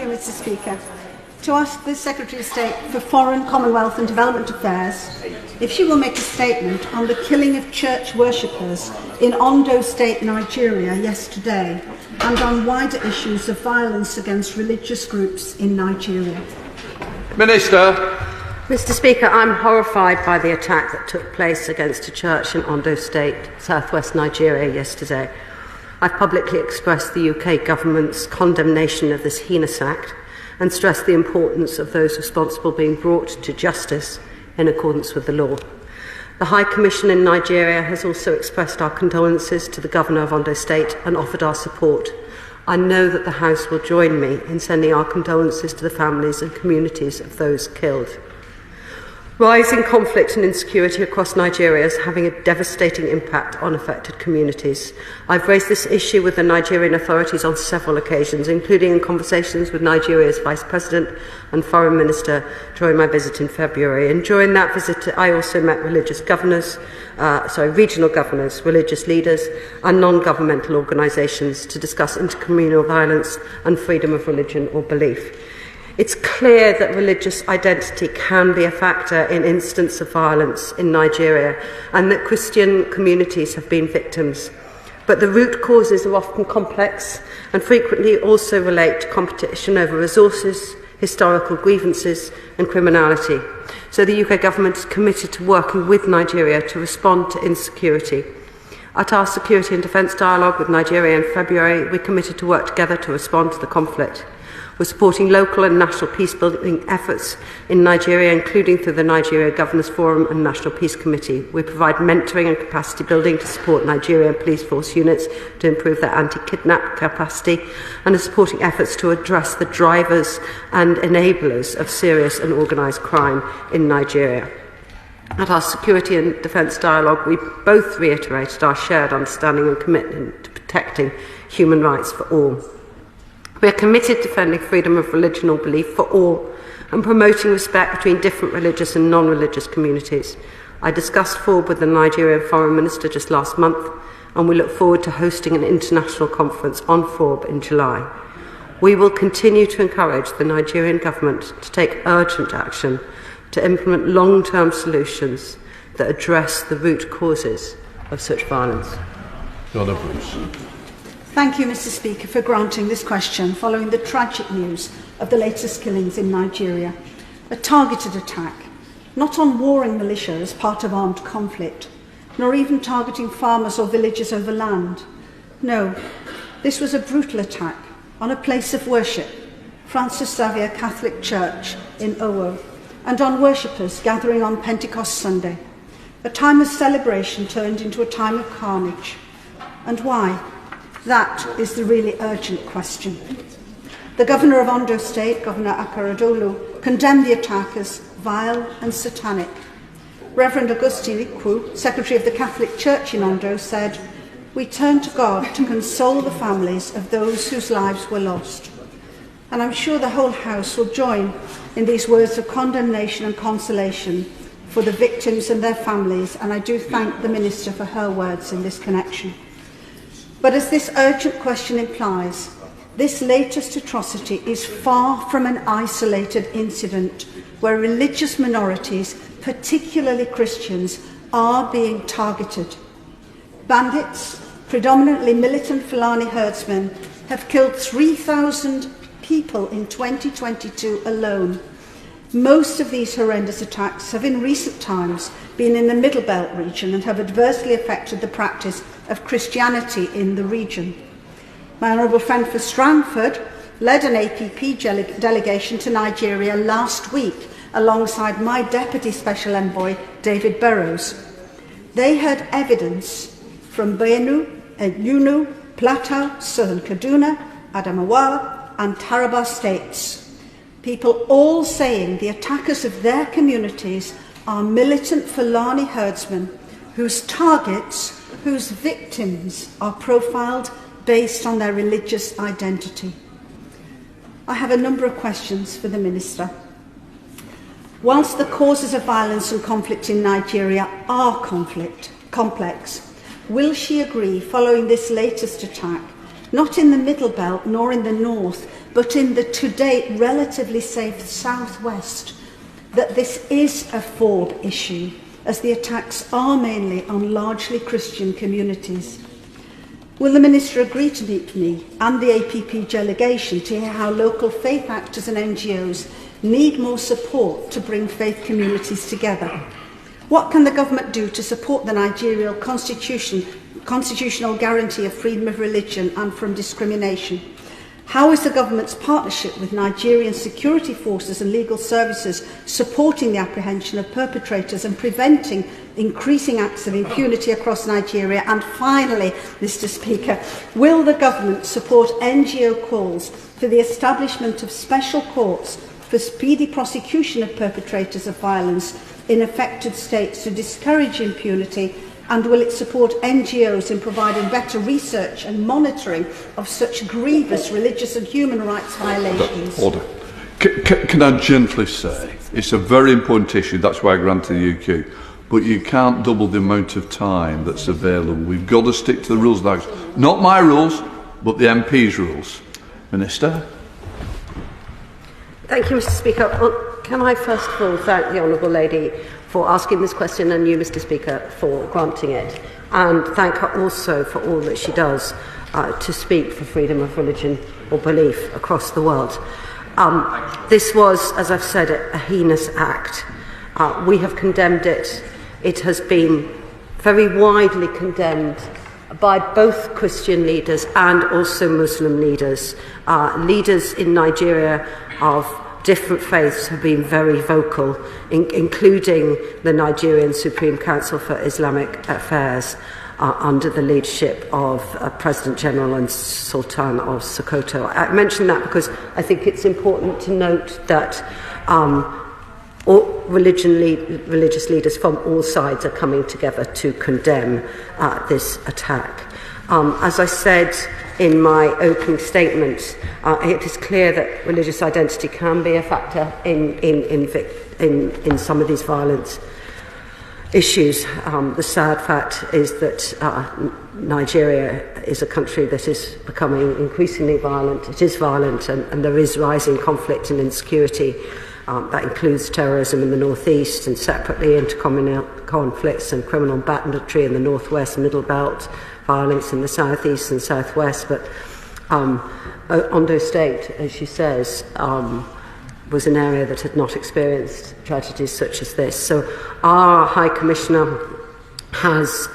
you, Mr. Speaker. To ask the Secretary of State for Foreign, Commonwealth and Development Affairs if she will make a statement on the killing of church worshippers in Ondo State, Nigeria yesterday, and on wider issues of violence against religious groups in Nigeria. Minister. Mr. Speaker, I'm horrified by the attack that took place against a church in Ondo State, southwest Nigeria yesterday. I've publicly expressed the UK government's condemnation of this heinous act and stressed the importance of those responsible being brought to justice in accordance with the law. The High Commission in Nigeria has also expressed our condolences to the Governor of Ondo State and offered our support. I know that the House will join me in sending our condolences to the families and communities of those killed. Rising conflict and insecurity across Nigeria is having a devastating impact on affected communities. I've raised this issue with the Nigerian authorities on several occasions, including in conversations with Nigeria's Vice President and Foreign Minister during my visit in February. And during that visit, I also met regional governors, religious leaders and non-governmental organisations to discuss intercommunal violence and freedom of religion or belief. It's clear that religious identity can be a factor in instances of violence in Nigeria and that Christian communities have been victims. But the root causes are often complex and frequently also relate to competition over resources, historical grievances and criminality. So the UK government is committed to working with Nigeria to respond to insecurity. At our security and defence dialogue with Nigeria in February, we committed to work together to respond to the conflict. We're supporting local and national peace-building efforts in Nigeria, including through the Nigeria Governors Forum and National Peace Committee. We provide mentoring and capacity building to support Nigerian police force units to improve their anti-kidnap capacity, and are supporting efforts to address the drivers and enablers of serious and organised crime in Nigeria. At our security and defence dialogue, we both reiterated our shared understanding and commitment to protecting human rights for all. We are committed to defending freedom of religion or belief for all and promoting respect between different religious and non-religious communities. I discussed FORB with the Nigerian Foreign Minister just last month, and we look forward to hosting an international conference on FORB in July. We will continue to encourage the Nigerian government to take urgent action to implement long-term solutions that address the root causes of such violence. Donna Bruce. Thank you, Mr. Speaker, for granting this question following the tragic news of the latest killings in Nigeria. A targeted attack, not on warring militia as part of armed conflict, nor even targeting farmers or villagers over land. No, this was a brutal attack on a place of worship, Francis Xavier Catholic Church in Owo, and on worshippers gathering on Pentecost Sunday. A time of celebration turned into a time of carnage. And why? That is the really urgent question. The Governor of Ondo State, Governor Akarodolu, condemned the attack as vile and satanic. Reverend Augustine Ikwu, Secretary of the Catholic Church in Ondo, said, "We turn to God to console the families of those whose lives were lost." And I'm sure the whole House will join in these words of condemnation and consolation for the victims and their families, and I do thank the Minister for her words in this connection. But as this urgent question implies, this latest atrocity is far from an isolated incident where religious minorities, particularly Christians, are being targeted. Bandits, predominantly militant Fulani herdsmen, have killed 3,000 people in 2022 alone. Most of these horrendous attacks have in recent times been in the Middle Belt region and have adversely affected the practice of Christianity in the region. My honourable friend for Stratford led an APP delegation to Nigeria last week alongside my Deputy Special Envoy, David Burrows. They heard evidence from Benue, Enugu, Plateau, Southern Kaduna, Adamawa and Taraba states. People all saying the attackers of their communities are militant Fulani herdsmen whose targets, whose victims are profiled based on their religious identity. I have a number of questions for the Minister. Whilst the causes of violence and conflict in Nigeria are complex, will she agree, following this latest attack, not in the Middle Belt nor in the north, but in the to date relatively safe southwest, that this is a FORB issue, as the attacks are mainly on largely Christian communities. Will the Minister agree to meet me and the APP delegation to hear how local faith actors and NGOs need more support to bring faith communities together? What can the government do to support the Nigerian constitutional guarantee of freedom of religion and from discrimination? How is the government's partnership with Nigerian security forces and legal services supporting the apprehension of perpetrators and preventing increasing acts of impunity across Nigeria? And finally, Mr. Speaker, will the government support NGO calls for the establishment of special courts for speedy prosecution of perpetrators of violence in affected states to discourage impunity? And will it support NGOs in providing better research and monitoring of such grievous religious and human rights violations? Order. Can I gently say, it's a very important issue, that's why I granted the UQ, but you can't double the amount of time that's available. We've got to stick to the rules of the House. Not my rules, but the MP's rules. Minister? Thank you, Mr. Speaker. Well, can I first of all thank the Honourable Lady for asking this question and you, Mr. Speaker, for granting it, and thank her also for all that she does to speak for freedom of religion or belief across the world. This was, as I've said, a heinous act. We have condemned it. It has been very widely condemned by both Christian leaders and also Muslim leaders. Leaders in Nigeria of different faiths have been very vocal, including the Nigerian Supreme Council for Islamic Affairs under the leadership of President General and Sultan of Sokoto. I mention that because I think it's important to note that all religious leaders from all sides are coming together to condemn this attack. As I said in my opening statement, it is clear that religious identity can be a factor in some of these violent issues. The sad fact is that Nigeria is a country that is becoming increasingly violent. It is violent, and there is rising conflict and insecurity. That includes terrorism in the northeast and separately intercommunal conflicts and criminal banditry in the northwest, middle belt, violence in the southeast and southwest. But Ondo State, as she says, was an area that had not experienced tragedies such as this. So our High Commissioner has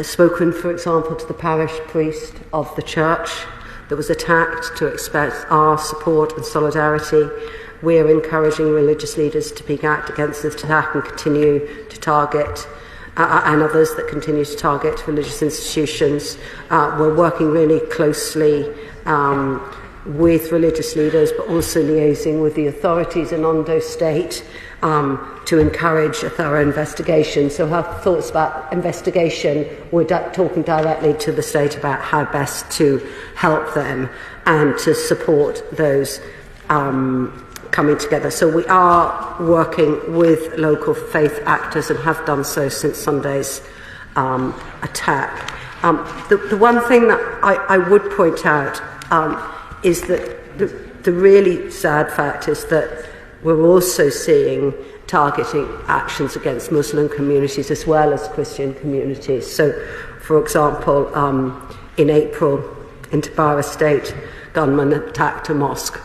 spoken, for example, to the parish priest of the church that was attacked to express our support and solidarity. We're encouraging religious leaders to speak out against this attack and continue to target, and others that continue to target religious institutions. We're working really closely with religious leaders, but also liaising with the authorities in Ondo State to encourage a thorough investigation. So her thoughts about investigation, we're talking directly to the state about how best to help them and to support those coming together. So we are working with local faith actors and have done so since Sunday's attack. The one thing that I would point out is that the really sad fact is that we're also seeing targeting actions against Muslim communities as well as Christian communities. So, for example, in April, in Tabara State, gunmen attacked a mosque.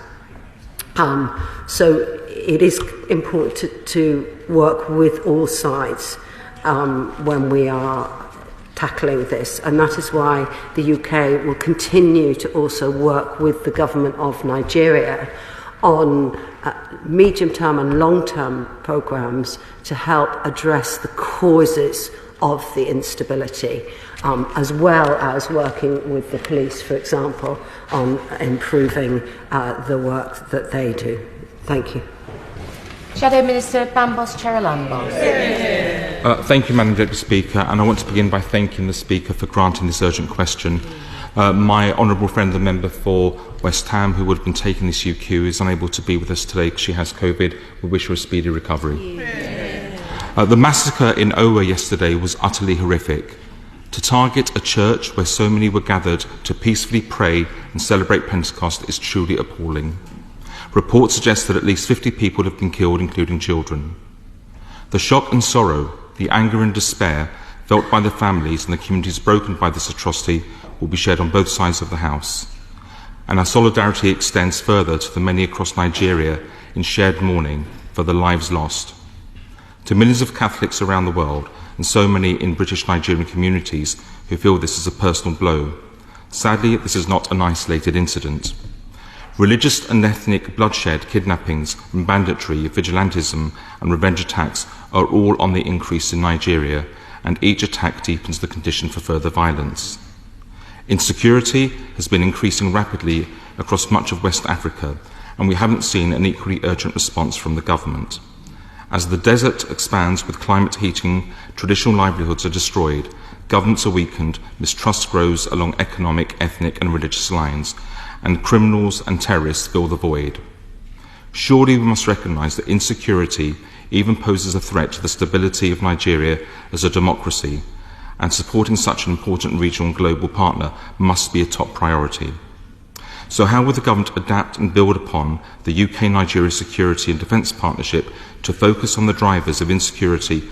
So it is important to work with all sides when we are tackling this, and that is why the UK will continue to also work with the government of Nigeria on medium-term and long-term programmes to help address the causes of the instability, as well as working with the police, for example, on improving the work that they do. Thank you. Shadow Minister Bambos Cheralambos. Thank you, Madam Deputy Speaker, and I want to begin by thanking the Speaker for granting this urgent question. My honourable friend, the member for West Ham, who would have been taking this UQ, is unable to be with us today because she has COVID. We wish her a speedy recovery. The massacre in Owa yesterday was utterly horrific. To target a church where so many were gathered to peacefully pray and celebrate Pentecost is truly appalling. Reports suggest that at least 50 people have been killed, including children. The shock and sorrow, the anger and despair felt by the families and the communities broken by this atrocity will be shared on both sides of the House. And our solidarity extends further to the many across Nigeria in shared mourning for the lives lost. To millions of Catholics around the world, and so many in British Nigerian communities who feel this is a personal blow. Sadly, this is not an isolated incident. Religious and ethnic bloodshed, kidnappings, and banditry, vigilantism, and revenge attacks are all on the increase in Nigeria, and each attack deepens the condition for further violence. Insecurity has been increasing rapidly across much of West Africa, and we haven't seen an equally urgent response from the government. As the desert expands with climate heating, traditional livelihoods are destroyed, governments are weakened, mistrust grows along economic, ethnic and religious lines, and criminals and terrorists fill the void. Surely we must recognise that insecurity even poses a threat to the stability of Nigeria as a democracy, and supporting such an important regional and global partner must be a top priority. So how will the government adapt and build upon the UK-Nigeria Security and Defence Partnership to focus on the drivers of insecurity